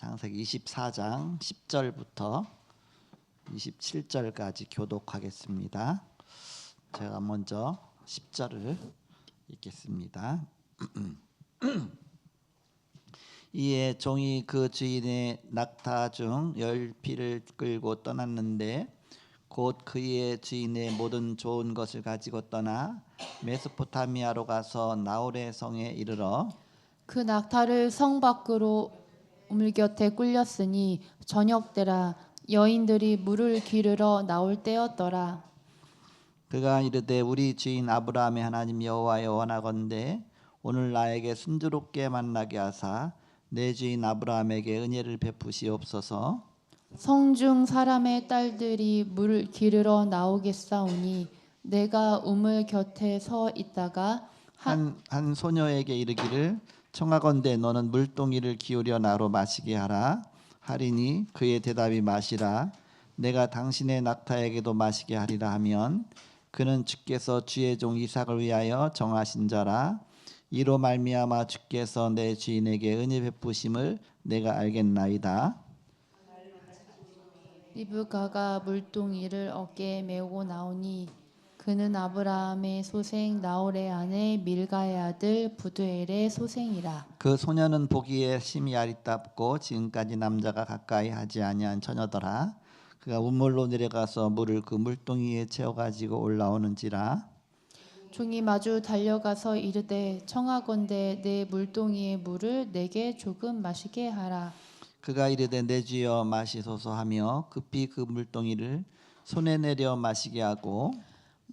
창세기 24장 10절부터 27절까지 교독하겠습니다. 제가 먼저 10절을 읽겠습니다. 이에 종이 그 주인의 낙타 중 10匹를 끌고 떠났는데 곧 그의 주인의 모든 좋은 것을 가지고 떠나 메소포타미아로 가서 나홀의 성에 이르러 그 낙타를 성 밖으로 우물 곁에 꿀렸으니 저녁때라 여인들이 물을 기르러 나올 때였더라. 그가 이르되 우리 주인 아브라함의 하나님 여호와여 원하건대 오늘 나에게 순조롭게 만나게 하사 내 주인 아브라함에게 은혜를 베푸시옵소서. 성중 사람의 딸들이 물을 기르러 나오겠사오니 내가 우물 곁에 서 있다가 한 소녀에게 이르기를 청하건대 너는 물동이를 기울여 나로 마시게 하라 하리니 그의 대답이 마시라 내가 당신의 낙타에게도 마시게 하리라 하면 그는 주께서 주의 종 이삭을 위하여 정하신 자라 이로 말미암아 주께서 내 주인에게 은혜 베푸심을 내가 알겠나이다. 리브가가 물동이를 어깨에 메고 나오니 그는 아브라함의 소생 나홀의 아내 밀가의 아들 부두엘의 소생이라. 그 소녀는 보기에 심히 아리따고 지금까지 남자가 가까이 하지 아니한 처녀더라. 그가 우물로 내려가서 물을 그 물동이에 채워 가지고 올라오는지라. 종이 마주 달려가서 이르되 청하건대 내 물동이의 물을 내게 조금 마시게 하라. 그가 이르되 내 주여 마시소서 하며 급히 그 물동이를 손에 내려 마시게 하고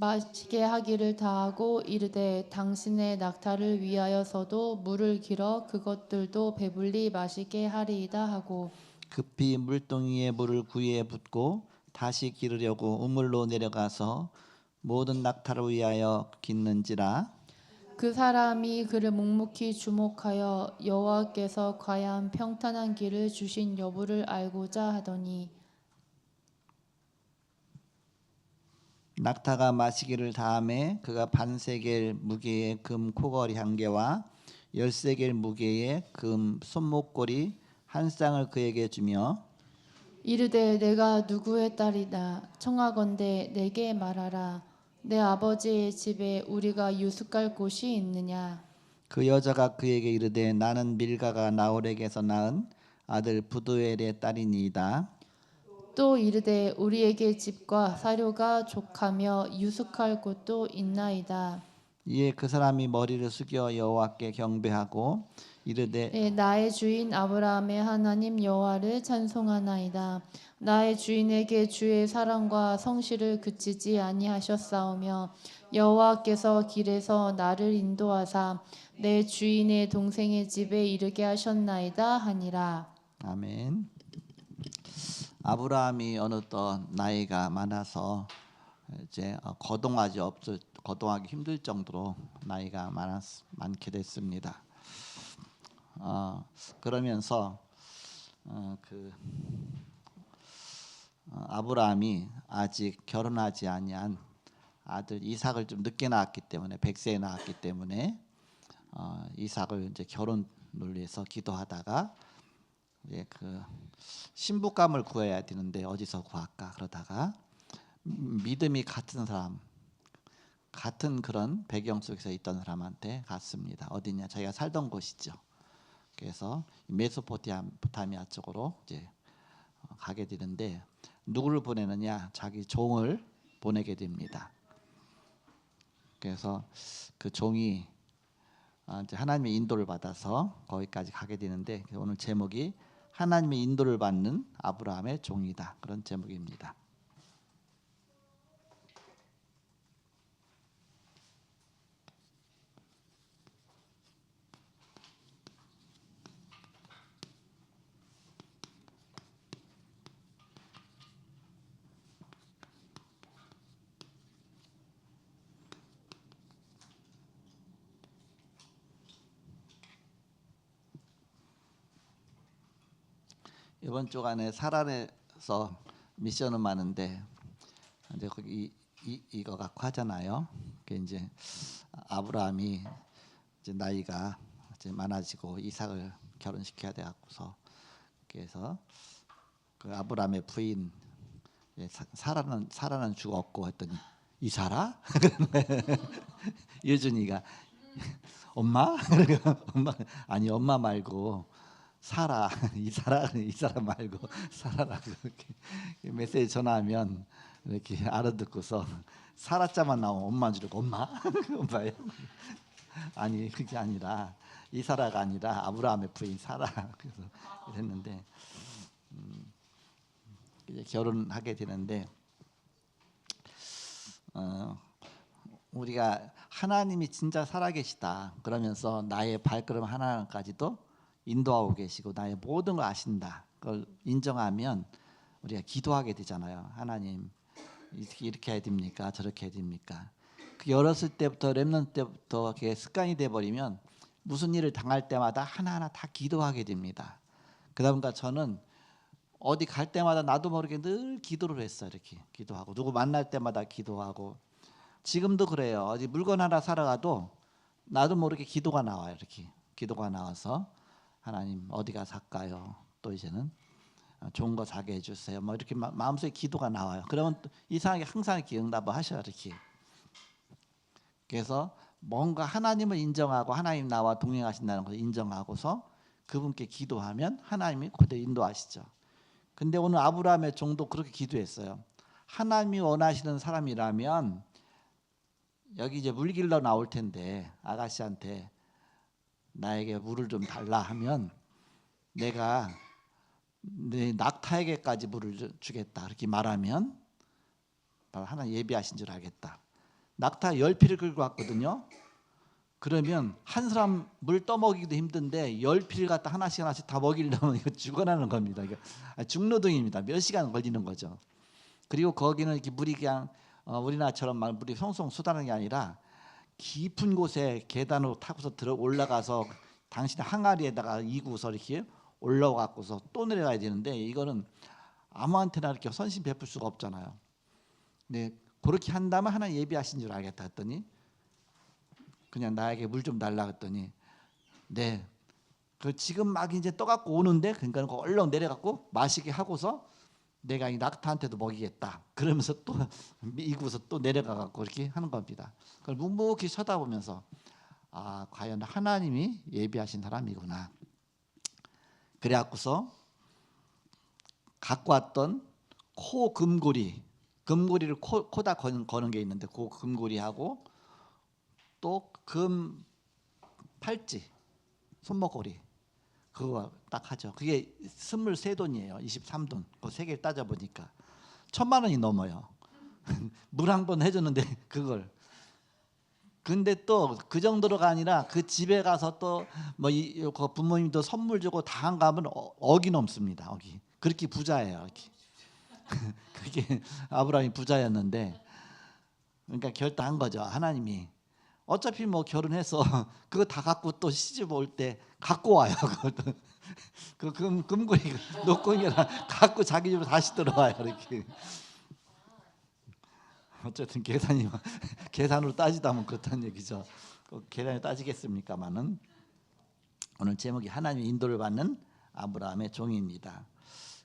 마시게 하기를 다하고 이르되 당신의 낙타를 위하여서도 물을 길어 그것들도 배불리 마시게 하리이다 하고 급히 물동이에 물을 구이에 붓고 다시 기르려고 우물로 내려가서 모든 낙타를 위하여 깃는지라. 그 사람이 그를 묵묵히 주목하여 여호와께서 과연 평탄한 길을 주신 여부를 알고자 하더니 낙타가 마시기를 다함에 그가 반세겔 무게의 금 코걸이 한 개와 10세겔 무게의 금 손목걸이 한 쌍을 그에게 주며 이르되 내가 누구의 딸이다 청하건대 내게 말하라 내 아버지의 집에 우리가 유숙할 곳이 있느냐. 그 여자가 그에게 이르되 나는 밀가가 나홀에게서 낳은 아들 부두엘의 딸이니이다. 또 이르되 우리에게 집과 사료가 족하며 유숙할 곳도 있나이다. 이에 그 사람이 머리를 숙여 여호와께 경배하고 이르되 네, 나의 주인 아브라함의 하나님 여호와를 찬송하나이다. 나의 주인에게 주의 사랑과 성실을 그치지 아니하셨사오며 여호와께서 길에서 나를 인도하사 내 주인의 동생의 집에 이르게 하셨나이다 하니라. 아멘. 아브라함이 어느덧 나이가 많아서 이제 거동하기 힘들 정도로 나이가 많게 됐습니다. 그러면서 아브라함이 아직 결혼하지 아니한 아들 이삭을 좀 늦게 낳았기 때문에 100세에 낳았기 때문에 이삭을 이제 결혼을 위해서 기도하다가 이제 그 신부감을 구해야 되는데 어디서 구할까 그러다가 믿음이 같은 사람 같은 그런 배경 속에서 있던 사람한테 갔습니다. 어디냐 자기가 살던 곳이죠. 그래서 메소포타미아 쪽으로 이제 가게 되는데 누구를 보내느냐 자기 종을 보내게 됩니다. 그래서 그 종이 이제 하나님의 인도를 받아서 거기까지 가게 되는데 오늘 제목이 하나님의 인도를 받는 아브라함의 종이다 그런 제목입니다. 이번 주간에 사란에서 미션은 많은데 이제 거기 이거 갖고 하잖아요. 그 이제 아브라함이 이제 나이가 이제 많아지고 이삭을 결혼시켜야 돼 갖고서 그래서 그 아브라함의 부인 사라는 죽었고 했더니 이 사라? 여준이가 엄마? 엄마 아니 엄마 말고 사라 이 사람 말고 사라라고 이렇게 메시지 전화하면 이렇게 알아듣고서 사라자만 나오면 엄마인 줄 알고 엄마? 엄마예요? 아니 그게 아니라 이 사라가 아니라 아브라함의 부인 사라. 그래서 이랬는데 이제 결혼하게 되는데 우리가 하나님이 진짜 살아계시다 그러면서 나의 발걸음 하나까지도 인도하고 계시고 나의 모든 걸 아신다 그걸 인정하면 우리가 기도하게 되잖아요. 하나님 이렇게 해야 됩니까? 저렇게 해야 됩니까? 그 어렸을 때부터 렘넌트 때부터 그게 습관이 돼버리면 무슨 일을 당할 때마다 하나하나 다 기도하게 됩니다. 그러니까 저는 어디 갈 때마다 나도 모르게 늘 기도를 했어요. 이렇게 기도하고 누구 만날 때마다 기도하고 지금도 그래요. 어디 물건 하나 사러 가도 나도 모르게 기도가 나와요. 이렇게 기도가 나와서 하나님 어디가 살까요? 또 이제는 좋은 거 사게 해주세요. 뭐 이렇게 마음속에 기도가 나와요. 그러면 또 이상하게 항상 이렇게 응답을 하셔요. 이렇게. 그래서 뭔가 하나님을 인정하고 하나님 나와 동행하신다는 것을 인정하고서 그분께 기도하면 하나님이 그대로 인도하시죠. 근데 오늘 아브라함의 종도 그렇게 기도했어요. 하나님이 원하시는 사람이라면 여기 이제 물 길러 나올 텐데 아가씨한테 나에게 물을 좀 달라 하면 내가 내 낙타에게까지 물을 주겠다 그렇게 말하면 바로 하나님 예비하신 줄 알겠다. 낙타 10피를 끌고 왔거든요. 그러면 한 사람 물 떠먹이기도 힘든데 10피를 갖다 하나씩 다 먹이려면 이거 죽어나는 겁니다. 이거 죽노동입니다. 몇 시간 걸리는 거죠. 그리고 거기는 이렇게 물이 그냥 우리나라처럼 막 물이 송송 쏟아나는 게 아니라 깊은 곳에 계단으로 타고서 들어 올라가서 당신의 항아리에다가 이구서 이렇게 올라가고서 또 내려가야 되는데 이거는 아무한테나 이렇게 선심 베풀 수가 없잖아요. 근데 그렇게 한다면 하나 예비하신 줄 알겠다 했더니 그냥 나에게 물 좀 달라 했더니 네. 그 지금 막 이제 떠갖고 오는데 그러니까 얼른 내려갖고 마시게 하고서 내가 이 낙타한테도 먹이겠다. 그러면서 또 이구서 또 내려가갖고 이렇게 하는 겁니다. 그걸 묵묵히 쳐다보면서 아 과연 하나님이 예비하신 사람이구나. 그래갖고서 갖고 왔던 코 금고리를 코다 거는 게 있는데 그 금고리하고 또 금 팔찌 손목걸이 그거 딱 하죠. 그게 23돈이에요. 23돈. 그 세 개를 따져 보니까 1,000만 원이 넘어요. 물 한 번 해줬는데 그걸. 근데 또 그 정도로가 아니라 그 집에 가서 또 뭐 그 부모님도 선물 주고 다 한 가면 억이 넘습니다. 억이. 그렇게 부자예요. 이렇게. 그게 아브라함이 부자였는데 그러니까 결단한 거죠. 하나님이 어차피 뭐 결혼해서 그거 다 갖고 또 시집 올 때 갖고 와요. 그것도 그 금고리 놓고 있느라 갖고 자기 집으로 다시 들어와요. 이렇게. 어쨌든 계산으로 따지다면 그렇다는 얘기죠. 계산으로 따지겠습니까마는 오늘 제목이 하나님의 인도를 받는 아브라함의 종입니다.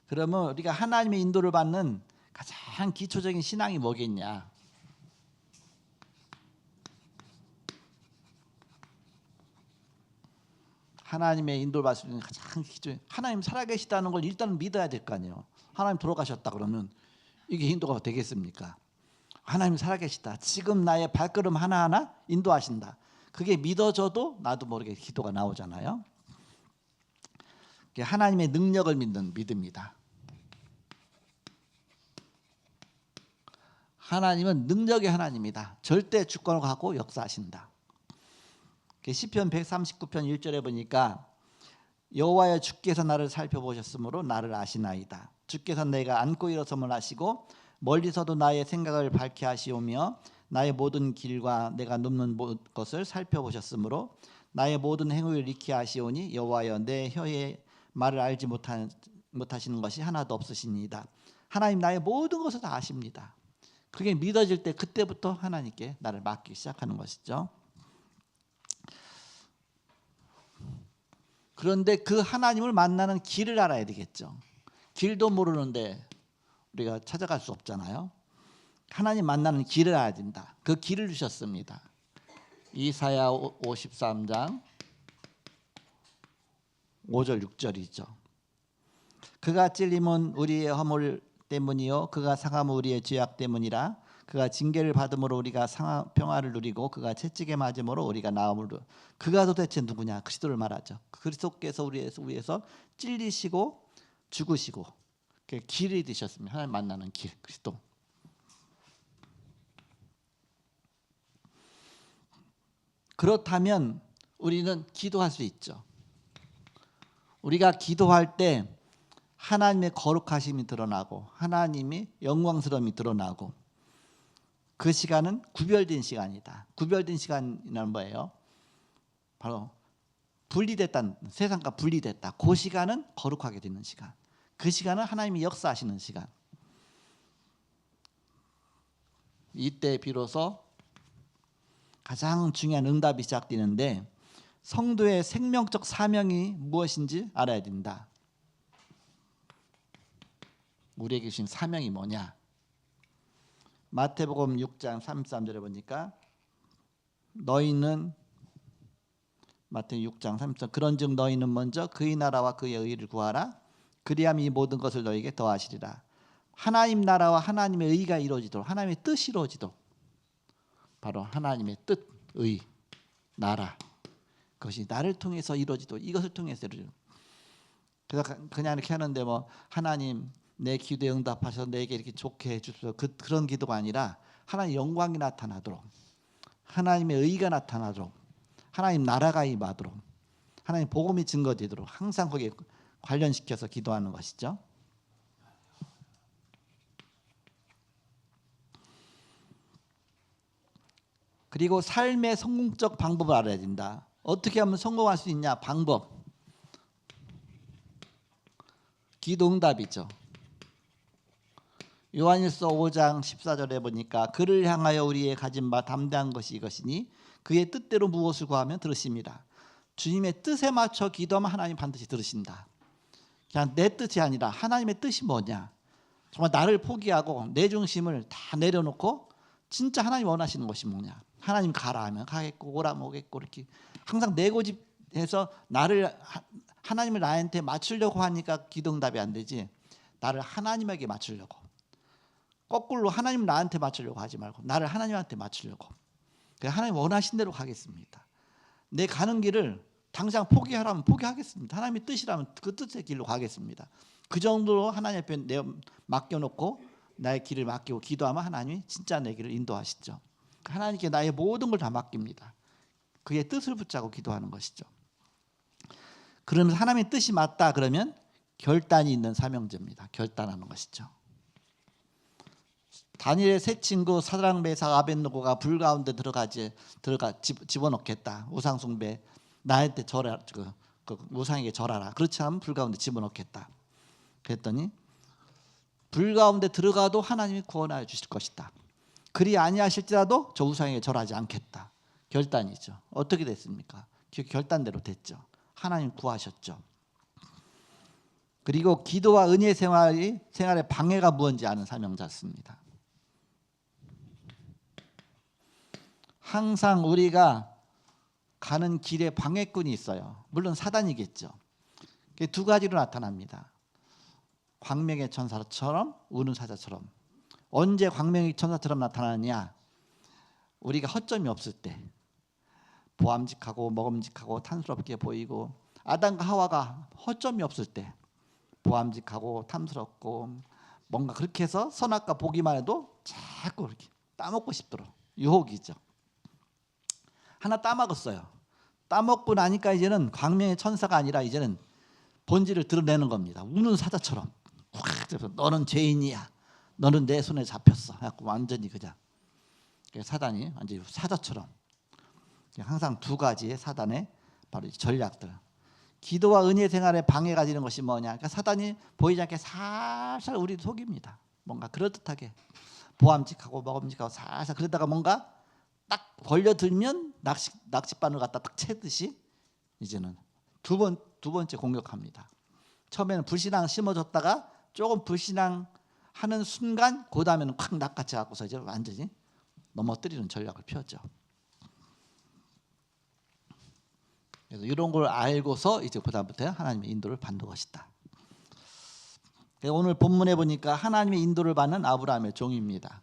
그러면 우리가 하나님의 인도를 받는 가장 기초적인 신앙이 뭐겠냐? 하나님의 인도를 받을 수 있는 가장 기초 하나님 살아계시다는 걸 일단은 믿어야 될 거 아니에요. 하나님 돌아가셨다 그러면 이게 인도가 되겠습니까? 하나님 살아계시다. 지금 나의 발걸음 하나하나 인도하신다. 그게 믿어져도 나도 모르게 기도가 나오잖아요. 그게 하나님의 능력을 믿는 믿음이다. 하나님은 능력의 하나님이다. 절대 주권을 갖고 역사하신다. 시편 139편 1절에 보니까 여호와여 주께서 나를 살펴보셨으므로 나를 아시나이다. 주께서 내가 앉고 일어섬을 아시고 멀리서도 나의 생각을 밝게 하시오며 나의 모든 길과 내가 눕는 것을 살펴보셨으므로 나의 모든 행위를 익히 아시오니 여호와여 내 혀의 말을 알지 못하시는 것이 하나도 없으시니이다. 하나님 나의 모든 것을 다 아십니다. 그게 믿어질 때 그때부터 하나님께 나를 맡기 시작하는 것이죠. 그런데 그 하나님을 만나는 길을 알아야 되겠죠. 길도 모르는데 우리가 찾아갈 수 없잖아요. 하나님 만나는 길을 알아야 된다. 그 길을 주셨습니다. 이사야 53장 5절 6절이죠. 그가 찔림은 우리의 허물 때문이요 그가 상함은 우리의 죄악 때문이라. 그가 징계를 받음으로 우리가 평화를 누리고 그가 채찍에 맞음으로 우리가 나음을. 그가 도대체 누구냐? 그리스도를 말하죠. 그리스도께서 우리 위해서 찔리시고 죽으시고 그 길이 되셨습니다. 하나님 만나는 길, 그리스도. 그렇다면 우리는 기도할 수 있죠. 우리가 기도할 때 하나님의 거룩하심이 드러나고 하나님이 영광스러움이 드러나고 그 시간은 구별된 시간이다. 구별된 시간이란 뭐예요? 바로 분리됐다는, 세상과 분리됐다. 그 시간은 거룩하게 되는 시간. 그 시간은 하나님이 역사하시는 시간. 이때 비로소 가장 중요한 응답이 시작되는데 성도의 생명적 사명이 무엇인지 알아야 된다. 우리에게 주신 사명이 뭐냐? 마태복음 6장 33절에 보니까 너희는 마태 6장 33절 그런즉 너희는 먼저 그의 나라와 그의 의를 구하라. 그리하면 이 모든 것을 너희에게 더하시리라. 하나님 나라와 하나님의 의가 이루어지도록 하나님의 뜻이 이루어지도록 바로 하나님의 뜻, 의, 나라 그것이 나를 통해서 이루어지도록 이것을 통해서 이루어지도록. 그래서 그냥 이렇게 하는데 뭐 하나님 내 기도에 응답하셔서 내게 이렇게 좋게 해주소서 그런 기도가 아니라 하나님의 영광이 나타나도록 하나님의 의가 나타나도록 하나님 나라가 임하도록 하나님 복음이 증거되도록 항상 거기에 관련시켜서 기도하는 것이죠. 그리고 삶의 성공적 방법을 알아야 된다. 어떻게 하면 성공할 수 있냐? 방법. 기도 응답이죠. 요한일서 5장 14절에 보니까 그를 향하여 우리의 가진 바 담대한 것이 이것이니 그의 뜻대로 무엇을 구하면 들으십니다. 주님의 뜻에 맞춰 기도하면 하나님 반드시 들으신다. 그냥 내 뜻이 아니라 하나님의 뜻이 뭐냐. 정말 나를 포기하고 내 중심을 다 내려놓고 진짜 하나님 원하시는 것이 뭐냐. 하나님 가라 하면 가겠고 오라면 오겠고 이렇게 항상 내 고집해서 하나님을 나한테 맞추려고 하니까 기도 응답이 안 되지. 나를 하나님에게 맞추려고 거꾸로 하나님 나한테 맞추려고 하지 말고 나를 하나님한테 맞추려고 하나님 원하신 대로 가겠습니다. 내 가는 길을 당장 포기하라면 포기하겠습니다. 하나님의 뜻이라면 그 뜻의 길로 가겠습니다. 그 정도로 하나님 앞에 맡겨놓고 나의 길을 맡기고 기도하면 하나님이 진짜 내 길을 인도하시죠. 하나님께 나의 모든 걸 다 맡깁니다. 그의 뜻을 붙잡고 기도하는 것이죠. 그러면 하나님의 뜻이 맞다 그러면 결단이 있는 사명제입니다. 결단하는 것이죠. 다니엘의 세 친구 사드락 메삭 아벳느고가 불 가운데 집어넣겠다. 우상 숭배 나한테 절하라. 그 우상에게 절하라. 그렇지 않으면 불 가운데 집어넣겠다. 그랬더니 불 가운데 들어가도 하나님이 구원하여 주실 것이다. 그리 아니하실지라도 저 우상에게 절하지 않겠다. 결단이죠. 어떻게 됐습니까? 결단대로 됐죠. 하나님 구하셨죠. 그리고 기도와 은혜 생활에 방해가 무언지 아는 사명자였습니다. 항상 우리가 가는 길에 방해꾼이 있어요. 물론 사단이겠죠. 두 가지로 나타납니다. 광명의 천사처럼 우는 사자처럼. 언제 광명의 천사처럼 나타나느냐? 우리가 허점이 없을 때 보암직하고 먹음직하고 탐스럽게 보이고 아담과 하와가 허점이 없을 때 보암직하고 탐스럽고 뭔가 그렇게 해서 선악과 보기만 해도 자꾸 이렇게 따먹고 싶도록 유혹이죠. 하나 따먹었어요. 따먹고 나니까 이제는 광명의 천사가 아니라 이제는 본질을 드러내는 겁니다. 우는 사자처럼 너는 죄인이야. 너는 내 손에 잡혔어. 그래갖고 완전히 그냥 사단이 완전히 사자처럼 항상 두 가지의 사단의 바로 전략들. 기도와 은혜 생활에 방해가 되는 것이 뭐냐? 그러니까 사단이 보이지 않게 살살 우리를 속입니다. 뭔가 그럴듯하게 보암직하고 먹음직하고 살살 그러다가 뭔가 딱 걸려들면 낚싯바늘 갖다 딱 채듯이 이제는 두 번째 공격합니다. 처음에는 불신앙 심어줬다가 조금 불신앙 하는 순간 그 다음에는 확 낚아채 갖고서 이제 완전히 넘어뜨리는 전략을 펴죠. 그래서 이런 걸 알고서 이제 그 다음부터 하나님의 인도를 받는 것이다. 오늘 본문에 보니까 하나님의 인도를 받는 아브라함의 종입니다.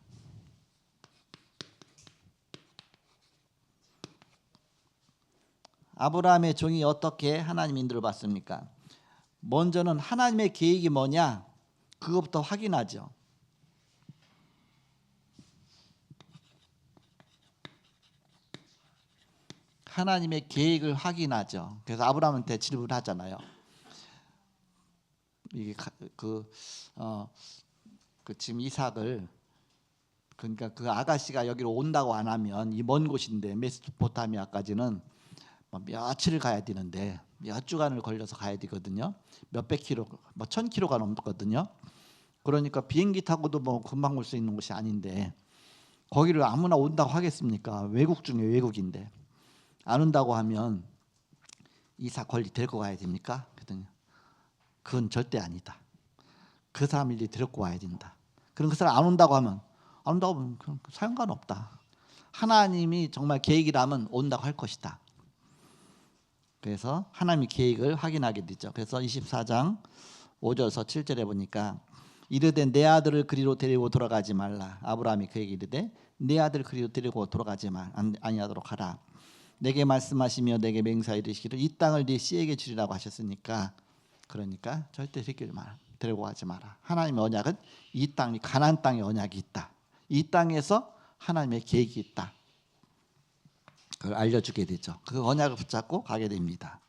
아브라함의 종이 어떻게 하나님의 인도를 받습니까? 먼저는 하나님의 계획이 뭐냐? 그것부터 확인하죠. 하나님의 계획을 확인하죠. 그래서 아브라함한테 질문을 하잖아요. 이게 지금 이삭을, 그러니까 그 아가씨가 여기로 온다고 안 하면 이 먼 곳인데 메소포타미아까지는 며칠을 가야 되는데 몇 주간을 걸려서 가야 되거든요. 몇백 킬로, 1000km가 넘거든요. 그러니까 비행기 타고도 금방 올 수 있는 곳이 아닌데 거기를 아무나 온다고 하겠습니까? 외국 중에 외국인데 안 온다고 하면 이삭 권리 데리고 가야 됩니까? 그랬더니 그건 절대 아니다. 그 사람 일일이 데리고 와야 된다. 그럼 그 사람 안 온다고 하면 상관없다. 하나님이 정말 계획이라면 온다고 할 것이다. 그래서 하나님의 계획을 확인하게 되죠. 그래서 24장 5절에서 7절에 보니까 이르되 내 아들을 그리로 데리고 돌아가지 말라. 아브라함이 그에게 이르되 내 아들 그리로 데리고 돌아가지 아니하도록 하라. 내게 말씀하시며 내게 맹세하여 이르시기를 이 땅을 네 씨에게 주리라고 하셨으니까, 그러니까 절대 데리고 가지 마라. 하나님의 언약은 이 땅이 가나안 땅의 언약이 있다. 이 땅에서 하나님의 계획이 있다. 그걸 알려주게 되죠. 그 언약을 붙잡고 가게 됩니다.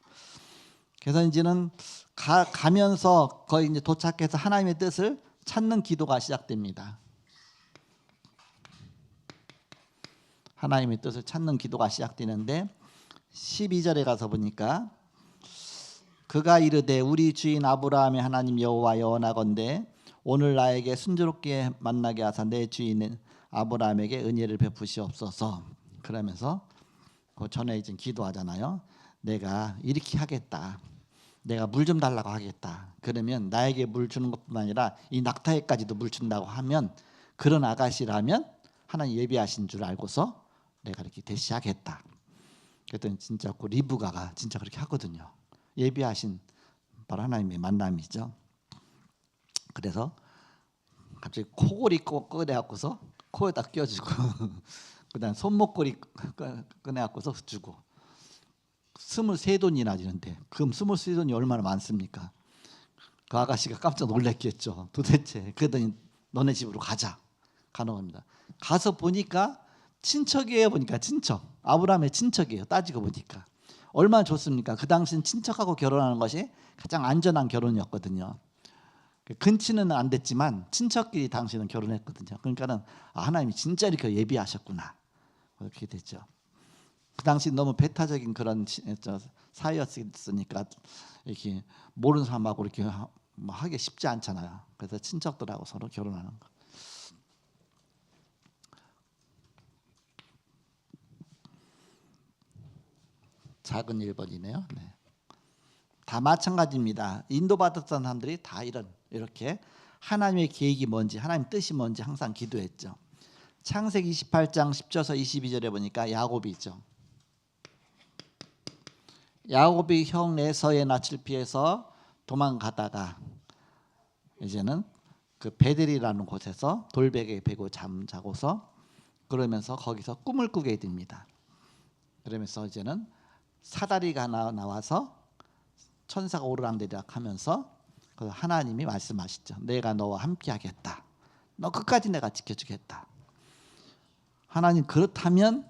그래서 이제는 가면서 거의 이제 도착해서 하나님의 뜻을 찾는 기도가 시작됩니다. 하나님의 뜻을 찾는 기도가 시작되는데 12절에 가서 보니까 그가 이르되 우리 주인 아브라함의 하나님 여호와여 원하건대 오늘 나에게 순조롭게 만나게 하사 내 주인 아브라함에게 은혜를 베푸시옵소서. 그러면서 그 전에 이제 기도하잖아요. 내가 이렇게 하겠다. 내가 물 좀 달라고 하겠다. 그러면 나에게 물 주는 것뿐만 아니라 이 낙타에까지도 물 준다고 하면 그런 아가씨라면 하나님 예비하신 줄 알고서 내가 이렇게 대시하겠다. 그랬더니 진짜 그 리브가가 진짜 그렇게 하거든요. 예비하신 바로 하나님의 만남이죠. 그래서 갑자기 코골이 꺼내갖고서 코에다 껴주고 그다음 손목걸이 꺼내갖고서 주고 23돈이나 주는데 그럼 23돈이 얼마나 많습니까? 그 아가씨가 깜짝 놀랐겠죠. 도대체. 그러더니 너네 집으로 가자. 가는 겁니다. 가서 보니까 친척이에요. 보니까 친척. 아브라함의 친척이에요. 따지고 보니까. 얼마나 좋습니까? 그 당시는 친척하고 결혼하는 것이 가장 안전한 결혼이었거든요. 근친은 안 됐지만 친척끼리 당시는 결혼했거든요. 그러니까는 하나님이 진짜 이렇게 예비하셨구나. 그렇게 됐죠. 그 당시 너무 배타적인 그런 사이였으니까 이렇게 모르는 사람하고 이렇게 하기 쉽지 않잖아요. 그래서 친척들하고 서로 결혼하는 거. 작은 1번이네요. 네. 다 마찬가지입니다. 인도받았던 사람들이 다 이렇게 하나님의 계획이 뭔지, 하나님 뜻이 뭔지 항상 기도했죠. 창세기 28장 10절에서 22절에 보니까 야곱이 있죠. 야곱이 형 에서의 낯을 피해서 도망가다가 이제는 그 베델이라는 곳에서 돌베개에 베고 잠자고서 그러면서 거기서 꿈을 꾸게 됩니다. 그러면서 이제는 사다리가 나와서 천사가 오르락내리락 하면서 하나님이 말씀하시죠. 내가 너와 함께 하겠다. 너 끝까지 내가 지켜주겠다. 하나님 그렇다면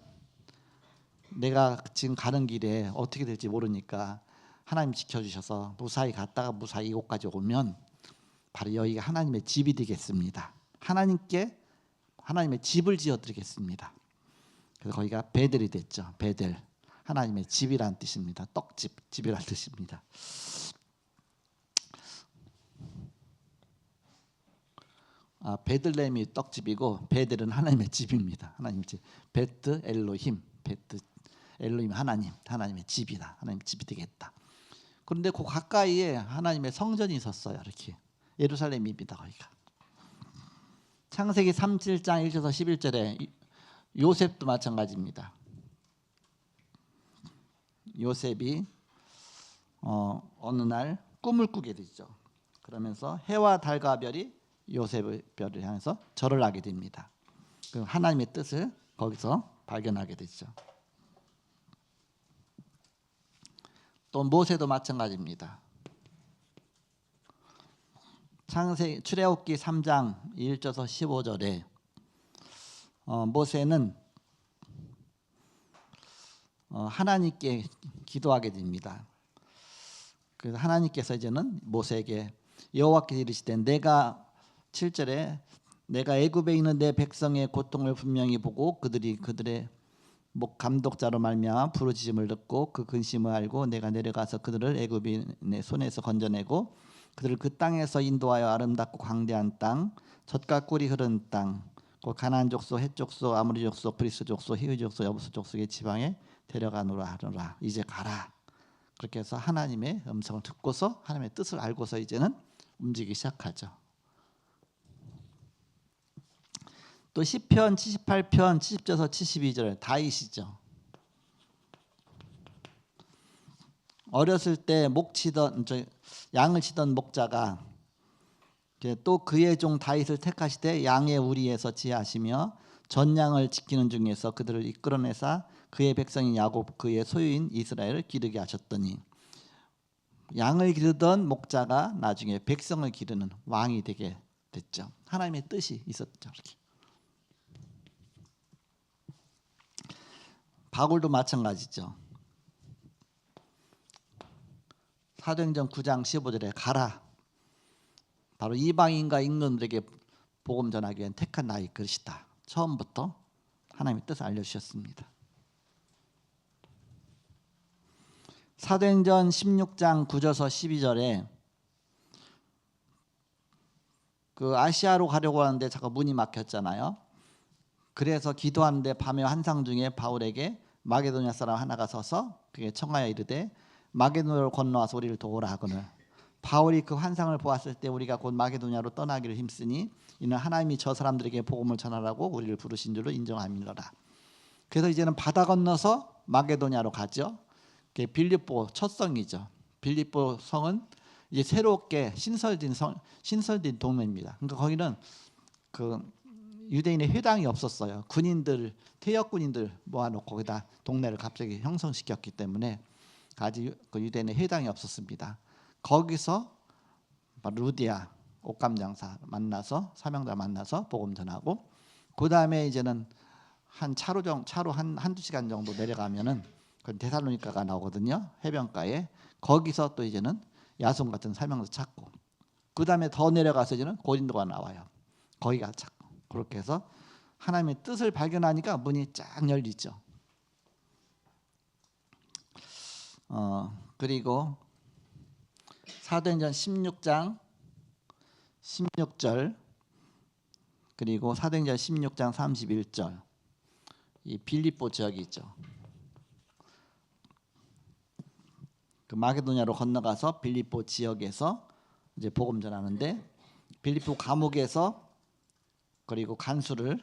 내가 지금 가는 길에 어떻게 될지 모르니까 하나님 지켜주셔서 무사히 갔다가 무사히 이곳까지 오면 바로 여기가 하나님의 집이 되겠습니다. 하나님께 하나님의 집을 지어드리겠습니다. 그래서 거기가 베델이 됐죠. 베델. 하나님의 집이란 뜻입니다. 떡집, 집이란 뜻입니다. 베들레헴이 떡집이고 베델은 하나님의 집입니다. 하나님의 집. 베트 엘로힘, 베트 엘로힘 하나님의 집이다. 하나님의 집이 되겠다. 그런데 그 가까이에 하나님의 성전이 있었어요. 이렇게 예루살렘입니다. 거기가. 창세기 37장 1절에서 11절에 요셉도 마찬가지입니다. 요셉이 어느 날 꿈을 꾸게 되죠. 그러면서 해와 달과 별이 요셉의 별을 향해서 절을 하게 됩니다. 그 하나님의 뜻을 거기서 발견하게 되죠. 또 모세도 마찬가지입니다. 출애굽기 3장 1절에서 15절에 모세는 하나님께 기도하게 됩니다. 그래서 하나님께서 이제는 모세에게 여호와께서 이르시되 내가 7절에 내가 애굽에 있는 내 백성의 고통을 분명히 보고 그들의 목 감독자로 말미암아 부르짖음을 듣고 그 근심을 알고 내가 내려가서 그들을 애굽인의 손에서 건져내고 그들을 그 땅에서 인도하여 아름답고 광대한 땅 젖과 꿀이 흐르는 땅 곧 가나안 족속, 헷 족속, 아모리 족속, 브리스 족속, 히위 족속, 여부스 족속의 지방에 데려가노라 하노라. 이제 가라. 그렇게 해서 하나님의 음성을 듣고서 하나님의 뜻을 알고서 이제는 움직이기 시작하죠. 또 시편 78편 70절에서 72절 다윗이죠. 어렸을 때 양을 치던 목자가 또 그의 종 다윗을 택하시되 양의 우리에서 지하시며 전양을 지키는 중에서 그들을 이끌어내사 그의 백성인 야곱 그의 소유인 이스라엘을 기르게 하셨더니 양을 기르던 목자가 나중에 백성을 기르는 왕이 되게 됐죠. 하나님의 뜻이 있었죠. 이렇게. 바울도 마찬가지죠. 사도행전 9장 15절에 가라. 바로 이방인과 임금들에게 복음 전하기 위한 택한 나의 그릇이다. 처음부터 하나님의 뜻을 알려주셨습니다. 사도행전 16장 9절에서 12절에 그 아시아로 가려고 하는데 자꾸 문이 막혔잖아요. 그래서 기도하는데 밤의 환상 중에 바울에게 마게도냐 사람 하나가 서서 그게 청하여 이르되 마게도냐로 건너와서 우리를 도우라 하거늘 바울이 그 환상을 보았을 때 우리가 곧 마게도냐로 떠나기를 힘쓰니 이는 하나님이 저 사람들에게 복음을 전하라고 우리를 부르신 줄로 인정함이로라. 그래서 이제는 바다 건너서 마게도냐로 가죠. 그게 빌립보 첫 성이죠. 빌립보 성은 이제 새롭게 신설된 동네입니다. 그러니까 거기는 그 유대인의 회당이 없었어요. 군인들 퇴역 군인들 모아놓고 거기다 동네를 갑자기 형성시켰기 때문에 아직 그 유대인의 회당이 없었습니다. 거기서 루디아 옷감장사 만나서 사명자 만나서 복음 전하고 그 다음에 이제는 한 차로 한두 시간 정도 내려가면은 그 데살로니가가 나오거든요. 해변가에 거기서 또 이제는 야손 같은 사명자 찾고 그 다음에 더 내려가서 이제는 고린도가 나와요. 거기가 찾고 그렇게 해서 하나님의 뜻을 발견하니까 문이 쫙 열리죠. 그리고 사도행전 16장 16절 그리고 사도행전 16장 31절 이 빌립보 지역이 있죠. 그 마게도냐로 건너가서 빌립보 지역에서 이제 복음 전하는데 빌립보 감옥에서 그리고 간수를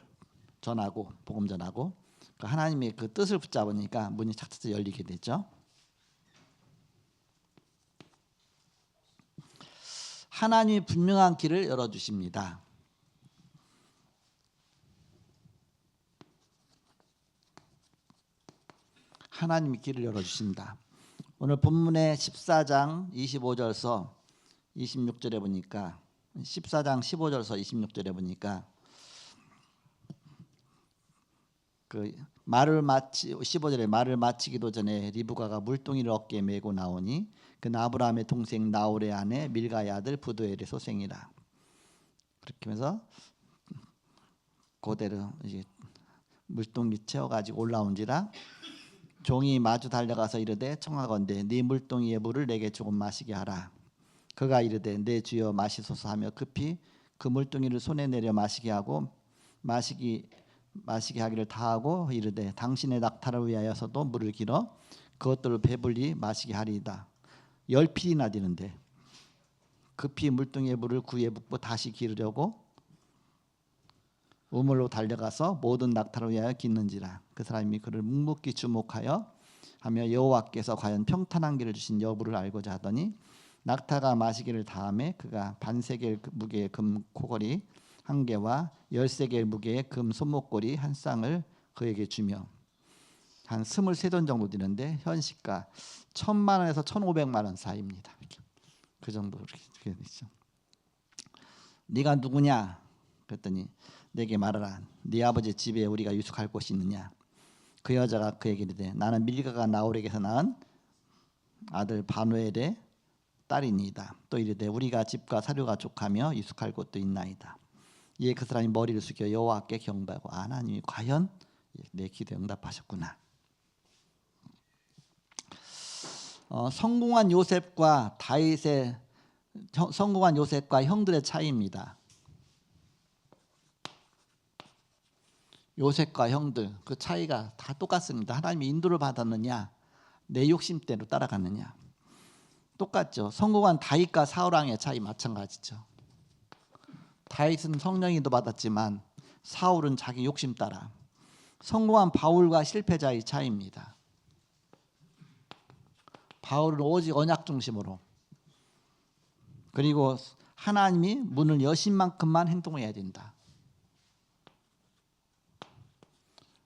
전하고 복음 전하고 그 하나님의 그 뜻을 붙잡으니까 문이 착착 열리게 되죠. 하나님이 분명한 길을 열어주십니다. 하나님이 길을 열어주신다. 오늘 본문의 14장 25절에서 26절에 보니까 14장 15절에서 26절에 보니까 그 15절에 말을 마치기도 전에 리브가가 물동이를 어깨에 메고 나오니 그 아브라함의 동생 나홀의 아내 밀가의 아들 부두엘의 소생이라. 그렇게 하면서 그대로 이제 물동이 채워가지고 올라온지라 종이 마주 달려가서 이르되 청하건대 네 물동이의 물을 내게 조금 마시게 하라. 그가 이르되 내 주여 마시소서 하며 급히 그 물동이를 손에 내려 마시게 하고 마시게 하기를 다하고 이르되 당신의 낙타를 위하여서도 물을 길어 그것들을 배불리 마시게 하리이다. 10필이나 되는데 급히 물등의 물을 구에 붓고 다시 기르려고 우물로 달려가서 모든 낙타를 위하여 깃는지라. 그 사람이 그를 묵묵히 주목하여 하며 여호와께서 과연 평탄한 길을 주신 여부를 알고자 하더니 낙타가 마시기를 다함에 그가 반세겔 무게의 금 코걸이 한 개와 13개의 무게의 금 손목걸이 한 쌍을 그에게 주며 한 23돈 정도 되는데 현시가 1,000만 원에서 1,500만 원 사이입니다. 그 정도 이렇게 되죠. 네가 누구냐? 그랬더니 내게 말하라. 네 아버지 집에 우리가 유숙할 곳이 있느냐? 그 여자가 그에게 이르되 나는 밀가가 나홀에게서 낳은 아들 바누엘의 딸이니이다. 또 이르되 우리가 집과 사료가 족하며 유숙할 곳도 있나이다. 이에 그 사람이 머리를 숙여 여호와께 경배하고 하나님이 과연 내 기도에 응답하셨구나. 성공한 요셉과 다윗의 성공한 요셉과 형들의 차이입니다. 요셉과 형들 그 차이가 다 똑같습니다. 하나님이 인도를 받았느냐, 내 욕심대로 따라갔느냐. 똑같죠. 성공한 다윗과 사울 왕의 차이 마찬가지죠. 다윗은 성령 인도 받았지만 사울은 자기 욕심 따라. 성공한 바울과 실패자의 차이입니다. 바울은 오직 언약 중심으로, 그리고 하나님이 문을 여신 만큼만 행동해야 된다.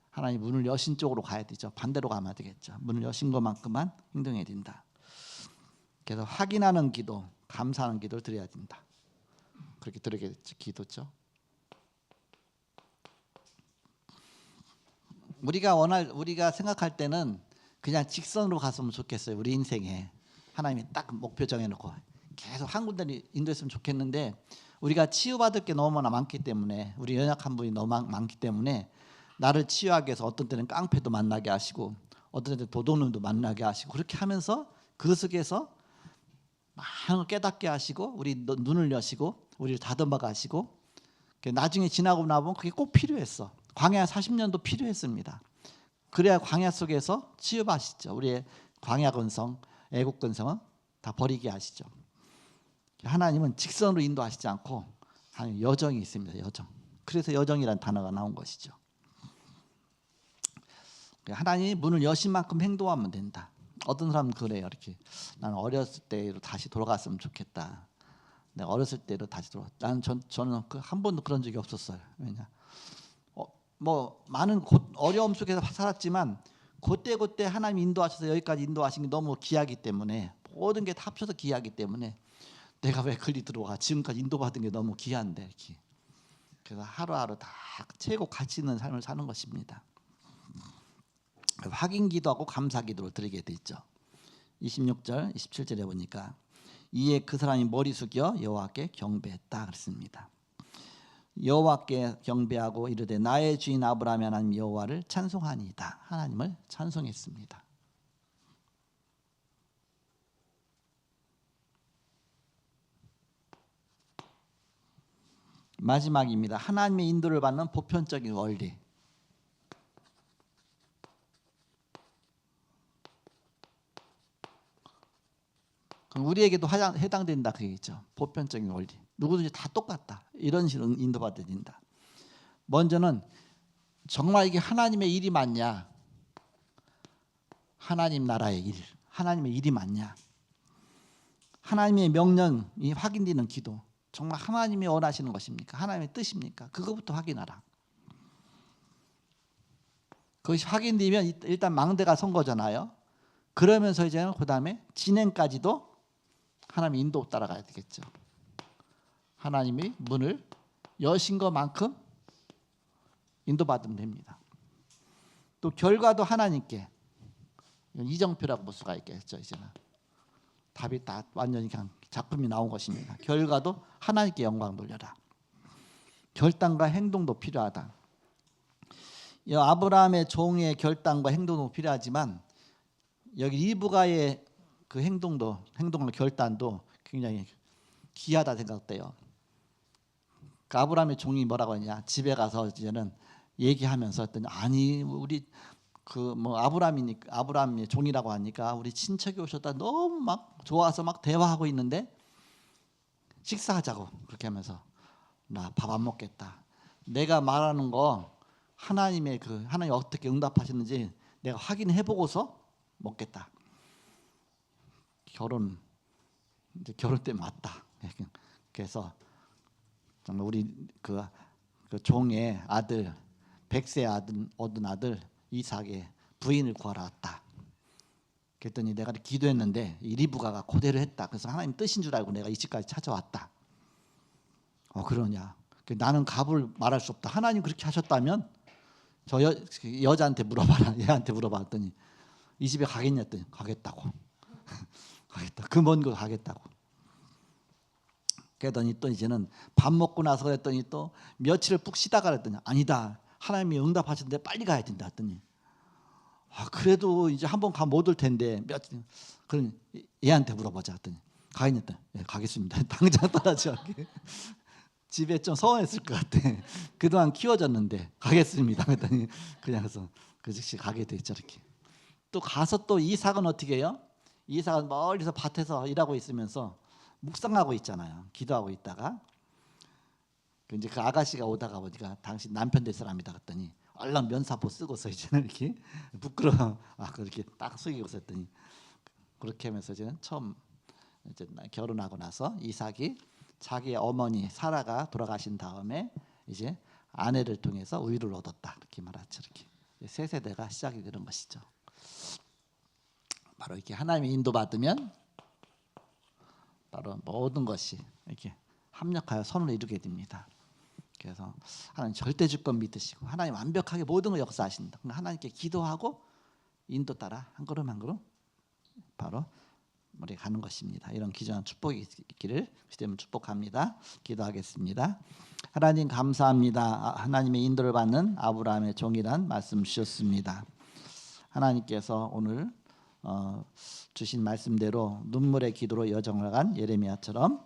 하나님 문을 여신 쪽으로 가야 되죠. 반대로 가면 안 되겠죠. 문을 여신 것만큼만 행동해야 된다. 그래서 확인하는 기도, 감사하는 기도를 드려야 된다. 그렇게 드리게 됐죠. 기도죠. 우리가 생각할 때는 그냥 직선으로 갔으면 좋겠어요. 우리 인생에 하나님이 딱 목표 정해놓고 계속 한 군데를 인도했으면 좋겠는데, 우리가 치유받을 게 너무나 많기 때문에, 우리 연약한 분이 너무 많기 때문에 나를 치유하기 위해서 어떤 때는 깡패도 만나게 하시고 어떤 때는 도둑놈도 만나게 하시고, 그렇게 하면서 그 속에서 많은 걸 깨닫게 하시고 우리 눈을 여시고 우리를 다듬어가 하시고, 나중에 지나고 나면 그게 꼭 필요했어. 광야 40년도 필요했습니다. 그래야 광야 속에서 치유하시죠. 우리의 광야 근성, 애국 근성은 다 버리게 하시죠. 하나님은 직선으로 인도하시지 않고 하나님 여정이 있습니다. 여정. 그래서 여정이라는 단어가 나온 것이죠. 하나님이 문을 여신 만큼 행동하면 된다. 어떤 사람은 그래요. 이렇게 나는 어렸을 때로 다시 돌아갔으면 좋겠다. 내가 어렸을 때로 다시 돌아. 저는 한 번도 그런 적이 없었어요. 왜냐? 뭐 많은 어려움 속에서 살았지만 그때 하나님 인도하셔서 여기까지 인도하신 게 너무 귀하기 때문에, 모든 게 다 합쳐서 귀하기 때문에 내가 왜 글리 들어가, 지금까지 인도받은 게 너무 귀한데 이렇게. 그래서 하루하루 다 최고 가치 있는 삶을 사는 것입니다. 확인 기도하고 감사 기도를 드리게 돼 있죠. 26절, 27절에 보니까 이에 그 사람이 머리 숙여 여호와께 경배했다 그랬습니다. 여호와께 경배하고 이르되 나의 주인 아브라함의 하나님 여호와를 찬송하니이다. 하나님을 찬송했습니다. 마지막입니다. 하나님의 인도를 받는 보편적인 원리. 그럼 우리에게도 해당된다 그얘기죠. 보편적인 원리. 누구든지 다 똑같다. 이런 식으로 인도받아야 된다. 먼저는 정말 이게 하나님의 일이 맞냐? 하나님 나라의 일, 하나님의 일이 맞냐? 하나님의 명령이 확인되는 기도, 정말 하나님이 원하시는 것입니까? 하나님의 뜻입니까? 그거부터 확인하라. 그것이 확인되면 일단 망대가 선 거잖아요. 그러면서 이제는 그 다음에 진행까지도 하나님 인도 따라가야 되겠죠. 하나님이 문을 여신 것만큼 인도받으면 됩니다. 또 결과도 하나님께, 이정표라고 볼 수가 있겠죠. 이제는 답이 다 완전히 그냥 작품이 나온 것입니다. 결과도 하나님께 영광 돌려라. 결단과 행동도 필요하다. 아브라함의 종의 결단과 행동도 필요하지만 여기 이브가의 그 행동과 결단도 굉장히 귀하다 생각돼요. 그 아브라함의 종이 뭐라고 하냐? 집에 가서 이제는 얘기하면서 했더니, 아니 우리 그 뭐 아브라함의 종이라고 하니까 우리 친척이 오셨다 너무 막 좋아서 막 대화하고 있는데 식사하자고 그렇게 하면서 나 밥 안 먹겠다. 내가 말하는 거 하나님의 하나님 어떻게 응답하시는지 내가 확인해 보고서 먹겠다. 결혼 때 맞다. 그래서 정말 우리 그 종의 아들 100세 얻은 아들 이삭의 부인을 구하러 왔다. 그랬더니 내가 기도했는데 이 리브가가 그대로 했다. 그래서 하나님 뜻인 줄 알고 내가 이 집까지 찾아왔다. 그러냐? 나는 갑을 말할 수 없다. 하나님 그렇게 하셨다면 저 여자한테 물어봐라. 얘한테 물어봤더니 이 집에 가겠냐 했더니 가겠다고. 가겠다. 그 먼 곳 가겠다고. 그랬더니 또 이제는 밥 먹고 나서 그랬더니 또 며칠을 푹 쉬다가 그랬더니 아니다. 하나님이 응답하셨는데 빨리 가야 된다 했더니 그래도 이제 한번 가면 못 올 텐데 그럼 얘한테 물어보자 했더니 가겠냐 했더니 가겠습니다. 당장 떠나지 않게. 집에 좀 서운했을 것 같아. 그동안 키워졌는데 가겠습니다. 그랬더니 그냥 해서 그 즉시 가게 됐죠. 이렇게. 또 가서 또 이삭은 어떻게 해요? 이삭은 멀리서 밭에서 일하고 있으면서 묵상하고 있잖아요. 기도하고 있다가 이제 그 아가씨가 오다가 보니까 당신 남편 될 사람이다 그랬더니 얼른 면사포 쓰고서 이제는 이렇게 부끄러워 그렇게 딱 숙이고서 했더니 그렇게 하면서 이제는 처음 이제 결혼하고 나서 이삭이 자기의 어머니 사라가 돌아가신 다음에 이제 아내를 통해서 의를 얻었다 이렇게 말하죠. 이렇게 새 세대가 시작이 되는 것이죠. 바로 이렇게 하나님의 인도받으면 바로 모든 것이 이렇게 합력하여 선을 이루게 됩니다. 그래서 하나님 절대 주권 믿으시고 하나님 완벽하게 모든 걸 역사하신다. 하나님께 기도하고 인도 따라 한 걸음 한 걸음 바로 우리 가는 것입니다. 이런 귀중한 축복이 있기를 주님은 축복합니다. 기도하겠습니다. 하나님 감사합니다. 하나님의 인도를 받는 아브라함의 종이란 말씀 주셨습니다. 하나님께서 오늘 주신 말씀대로 눈물의 기도로 여정을 간 예레미야처럼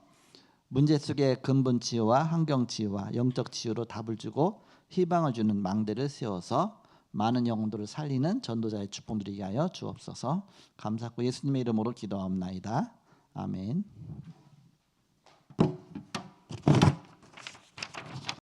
문제 속의 근본 치유와 환경 치유와 영적 치유로 답을 주고 희망을 주는 망대를 세워서 많은 영혼들을 살리는 전도자의 축복 누리게 하여 주옵소서. 감사하고 예수님의 이름으로 기도하옵나이다. 아멘.